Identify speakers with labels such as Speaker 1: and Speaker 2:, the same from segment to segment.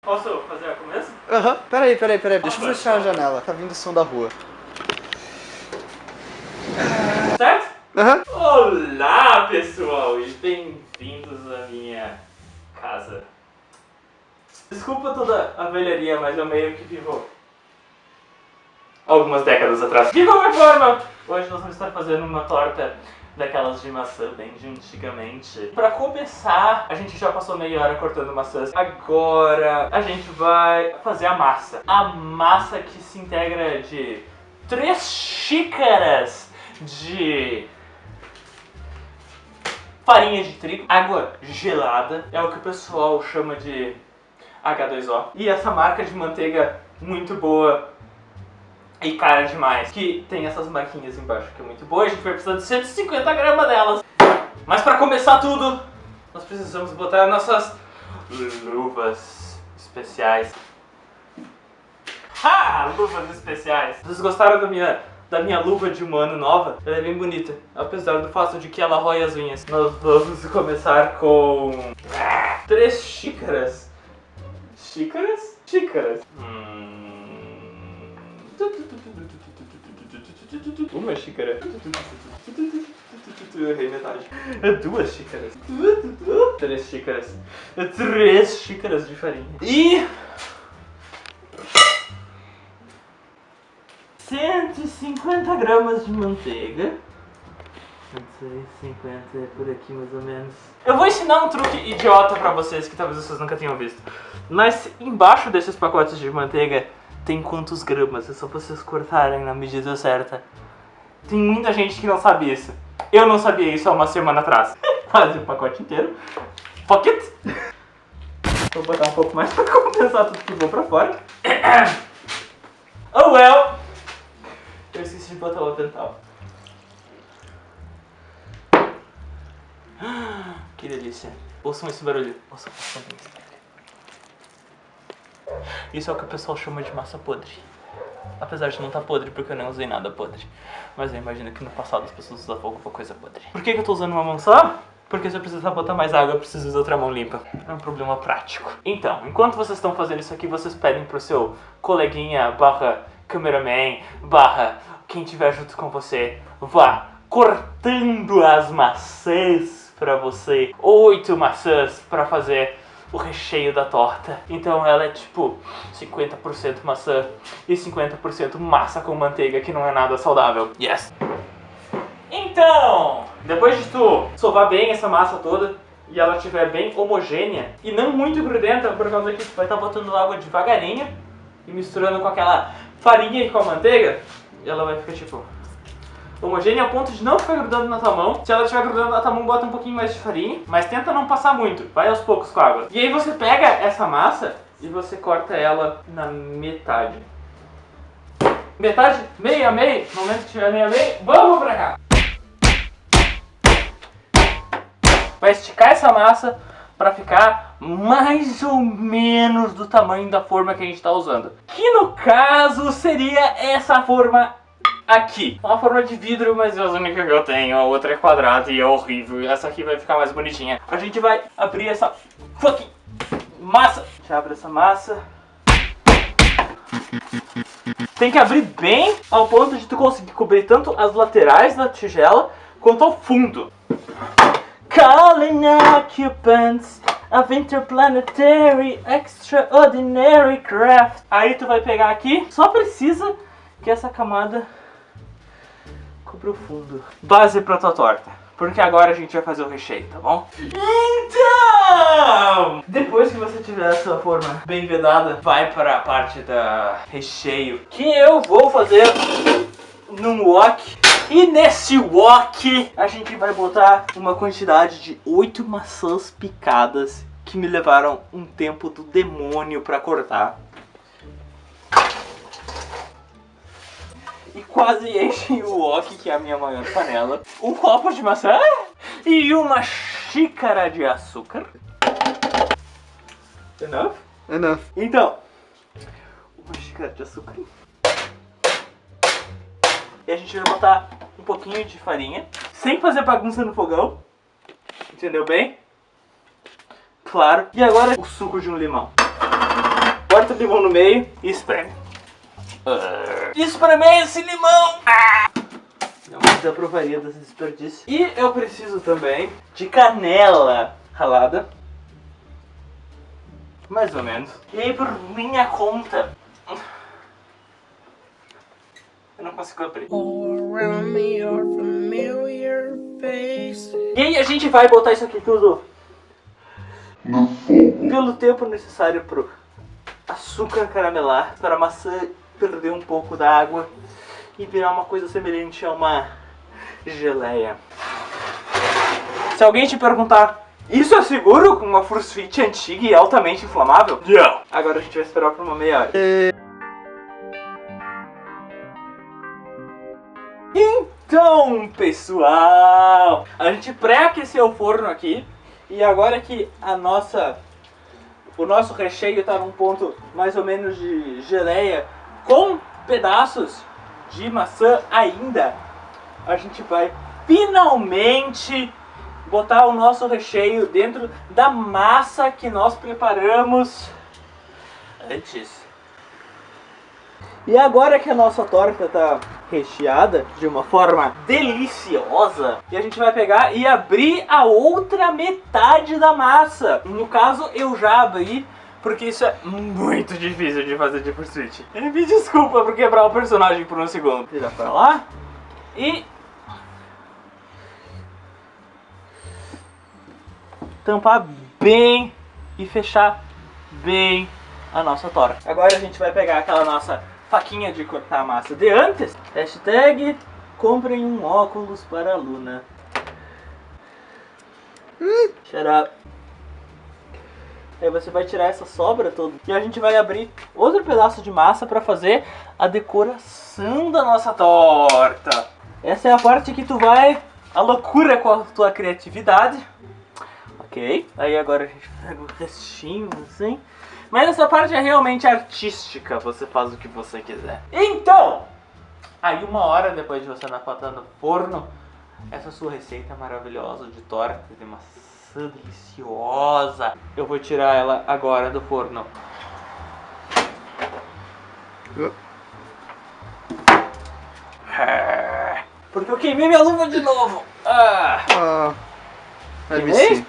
Speaker 1: Posso fazer a começo?
Speaker 2: Aham, peraí. Deixa eu fechar a janela. Tá vindo o som da rua.
Speaker 1: Certo?
Speaker 2: Aham.
Speaker 1: Olá, pessoal, e bem-vindos à minha casa. Desculpa toda a velharia, mas eu meio que vivo algumas décadas atrás. De qualquer forma, hoje nós vamos estar fazendo uma torta daquelas de maçã bem de antigamente. Pra começar, a gente já passou meia hora cortando maçãs. Agora a gente vai fazer a massa. A massa que se integra de 3 xícaras de farinha de trigo, água gelada, é o que o pessoal chama de H2O. E essa marca de manteiga muito boa e cara demais, que tem essas marquinhas embaixo, que é muito boa. A gente vai precisar de 150 gramas delas. Mas para começar tudo, nós precisamos botar nossas luvas especiais. Ha! Luvas especiais. Vocês gostaram da minha luva de humano nova? Ela é bem bonita, apesar do fato de que ela rói as unhas. Nós vamos começar com 3 xícaras. Xícaras? Xícaras. Uma xícara. Eu errei metade. 2 xícaras. 3 xícaras. 3 xícaras de farinha. E 150 gramas de manteiga. 150 é por aqui mais ou menos. Eu vou ensinar um truque idiota pra vocês que talvez vocês nunca tenham visto. Mas embaixo desses pacotes de manteiga tem quantos gramas, é só vocês cortarem na medida certa. Tem muita gente que não sabe isso. Eu não sabia isso há uma semana atrás. Quase o pacote inteiro. Pocket. Vou botar um pouco mais pra compensar tudo que vou pra fora. Oh well. Eu esqueci de botar o avental. Que delícia. Ouçam esse barulho. Ouçam esse barulho. Isso é o que o pessoal chama de massa podre. Apesar de não estar podre, porque eu não usei nada podre. Mas eu imagino que no passado as pessoas usavam alguma coisa podre. Por que eu tô usando uma mão só? Porque se eu precisar botar mais água, eu preciso usar outra mão limpa. É um problema prático. Então, enquanto vocês estão fazendo isso aqui, vocês pedem pro seu coleguinha, barra cameraman, barra quem tiver junto com você, vá cortando as maçãs pra você. 8 maçãs pra fazer o recheio da torta. Então ela é tipo 50% maçã e 50% massa com manteiga, que não é nada saudável. Yes! Então, depois de tu sovar bem essa massa toda e ela estiver bem homogênea e não muito grudenta, por causa que tu vai estar botando água devagarinho e misturando com aquela farinha e com a manteiga, ela vai ficar tipo homogênea a ponto de não ficar grudando na tua mão. Se ela estiver grudando na tua mão, bota um pouquinho mais de farinha, mas tenta não passar muito, vai aos poucos com a água. E aí você pega essa massa e você corta ela na metade. Metade, meio a meio, no momento que tiver meio a meio, vamos pra cá. Vai esticar essa massa pra ficar mais ou menos do tamanho da forma que a gente tá usando. Que no caso seria essa forma aqui. Uma forma de vidro, mas é a única que eu tenho. A outra é quadrada e é horrível. Essa aqui vai ficar mais bonitinha. A gente vai abrir essa fucking massa. A gente abre essa massa. Tem que abrir bem ao ponto de tu conseguir cobrir tanto as laterais da tigela quanto ao fundo. Calling occupants of interplanetary extraordinary craft. Aí tu vai pegar aqui. Só precisa que essa camada cubra o fundo. Base pra tua torta, porque agora a gente vai fazer o recheio, tá bom? Então, depois que você tiver a sua forma bem vedada, vai para a parte da recheio, que eu vou fazer num wok. E nesse wok a gente vai botar uma quantidade de 8 maçãs picadas que me levaram um tempo do demônio pra cortar. E quase enchem o wok, que é a minha maior panela. Um copo de maçã e uma xícara de açúcar. Enough?
Speaker 2: Enough.
Speaker 1: Então, uma xícara de açúcar. E a gente vai botar um pouquinho de farinha, sem fazer bagunça no fogão. Entendeu bem? Claro. E agora o suco de um limão. corta o limão no meio e espreme. Espremei esse limão! Não desaprovaria desse desperdício. E eu preciso também de canela ralada. Mais ou menos. E aí, por minha conta, eu não consigo abrir. E aí a gente vai botar isso aqui tudo no fogo pelo tempo necessário pro açúcar caramelar, para a maçã perder um pouco da água e virar uma coisa semelhante a uma geleia. Se alguém te perguntar, isso é seguro com uma Frusfit antiga e altamente inflamável? Não. Agora a gente vai esperar por uma meia hora. Então, pessoal, a gente pré-aqueceu o forno aqui e agora que o nosso recheio está num ponto mais ou menos de geleia com pedaços de maçã ainda, a gente vai finalmente botar o nosso recheio dentro da massa que nós preparamos antes. E agora que a nossa torta tá recheada de uma forma deliciosa, e a gente vai pegar e abrir a outra metade da massa. No caso, eu já abri, porque isso é muito difícil de fazer de Frusfit. Me desculpa por quebrar o personagem por um segundo. Virar pra lá e tampar bem e fechar bem a nossa torta. Agora a gente vai pegar aquela nossa faquinha de cortar a massa de antes. Hashtag comprem um óculos para a Luna. Shut up. Aí você vai tirar essa sobra toda e a gente vai abrir outro pedaço de massa para fazer a decoração da nossa torta. Essa é a parte que tu vai a loucura com a tua criatividade. Ok, aí agora a gente pega o restinho assim. Mas essa parte é realmente artística, você faz o que você quiser. Então, aí uma hora depois de você botar no forno, essa sua receita maravilhosa de torta de maçã deliciosa, eu vou tirar ela agora do forno. Porque eu queimei minha luva de novo.
Speaker 2: Queimei?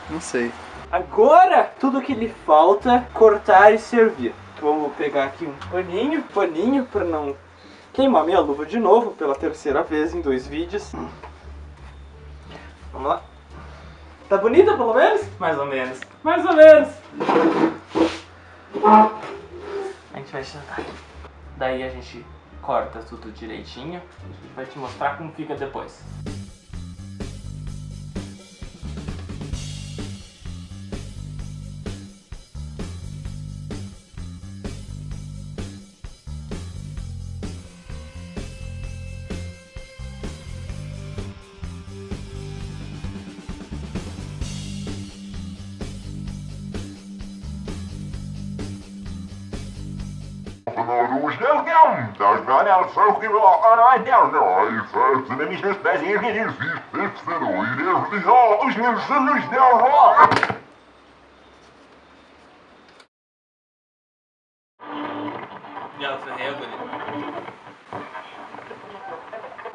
Speaker 2: Não sei.
Speaker 1: Agora, tudo que lhe falta é cortar e servir. Vamos pegar aqui um paninho para não queimar minha luva de novo pela terceira vez em 2 vídeos. Vamos lá. Tá bonita pelo menos? Mais ou menos. Mais ou menos. A gente vai sentar. Daí a gente corta tudo direitinho. A gente vai te mostrar como fica depois. Eu ferrei a agulha.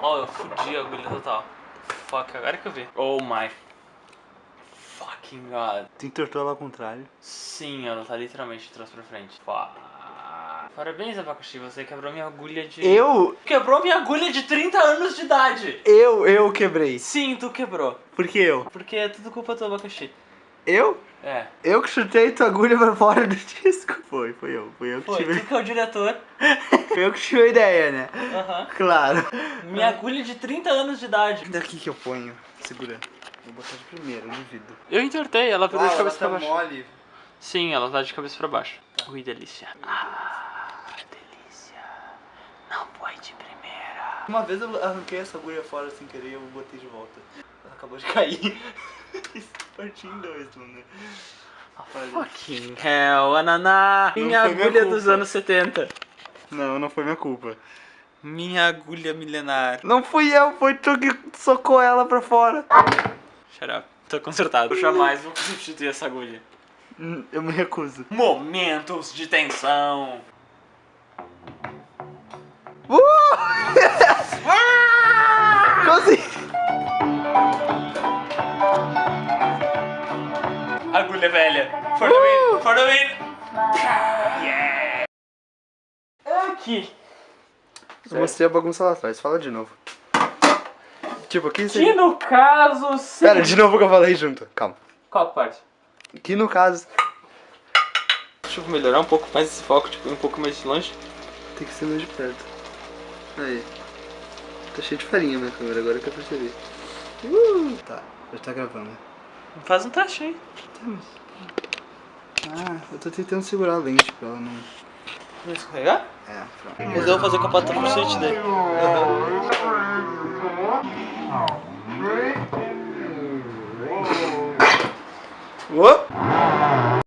Speaker 1: Oh, eu fudi a agulha total. Fuck, agora que eu vi. Oh my fucking god.
Speaker 2: Tu entortou ela ao contrário?
Speaker 1: Sim, ela tá literalmente de trás pra frente. Parabéns, abacaxi, você quebrou minha agulha de...
Speaker 2: Eu?
Speaker 1: Quebrou minha agulha de 30 anos de idade!
Speaker 2: Eu quebrei.
Speaker 1: Sim, tu quebrou.
Speaker 2: Por que eu?
Speaker 1: Porque é tudo culpa do abacaxi.
Speaker 2: Eu?
Speaker 1: É.
Speaker 2: Eu que chutei tua agulha pra fora do disco. Foi eu que
Speaker 1: Foi,
Speaker 2: tive.
Speaker 1: tu que é o diretor.
Speaker 2: Foi eu que tive a ideia, né?
Speaker 1: Aham.
Speaker 2: Claro.
Speaker 1: Minha agulha de 30 anos de idade.
Speaker 2: Daqui que eu ponho. Segura. Vou botar de primeiro, duvido.
Speaker 1: Eu entortei, ela virou de cabeça pra
Speaker 2: tá
Speaker 1: baixo.
Speaker 2: mole.
Speaker 1: Sim, ela tá de cabeça pra baixo. Ui, delícia. Delícia. Não foi de primeira.
Speaker 2: Uma vez eu arranquei essa agulha fora sem querer e eu botei de volta. Ela acabou de cair. Partiu em 2, mano.
Speaker 1: Fucking hell, Ananá. Minha
Speaker 2: foi minha
Speaker 1: agulha
Speaker 2: culpa.
Speaker 1: dos anos 70.
Speaker 2: Não foi minha culpa.
Speaker 1: Minha agulha milenar.
Speaker 2: Não fui eu, foi tu que socou ela pra fora.
Speaker 1: Shut up. Tô consertado. Eu jamais vou substituir essa agulha.
Speaker 2: Eu me recuso.
Speaker 1: Momentos de tensão.
Speaker 2: Consegui!
Speaker 1: Agulha velha. For the win, for the win. Yeah. Aqui.
Speaker 2: Eu mostrei a bagunça lá atrás, fala de novo. Tipo, aqui você...
Speaker 1: Que no caso... Sim.
Speaker 2: Pera, de novo que eu falei junto. Calma.
Speaker 1: Qual parte?
Speaker 2: Que no caso...
Speaker 1: Deixa eu melhorar um pouco mais esse foco, tipo, um pouco mais de longe.
Speaker 2: Tem que ser mais de perto. Aí. Tá cheio de farinha minha câmera, agora que eu percebi. Tá, já tá gravando.
Speaker 1: Faz um teste aí.
Speaker 2: Ah, eu tô tentando segurar a lente pra ela não...
Speaker 1: Vai escorregar?
Speaker 2: É, pronto.
Speaker 1: Mas eu vou fazer com a pata pro switch daí.
Speaker 2: Uou!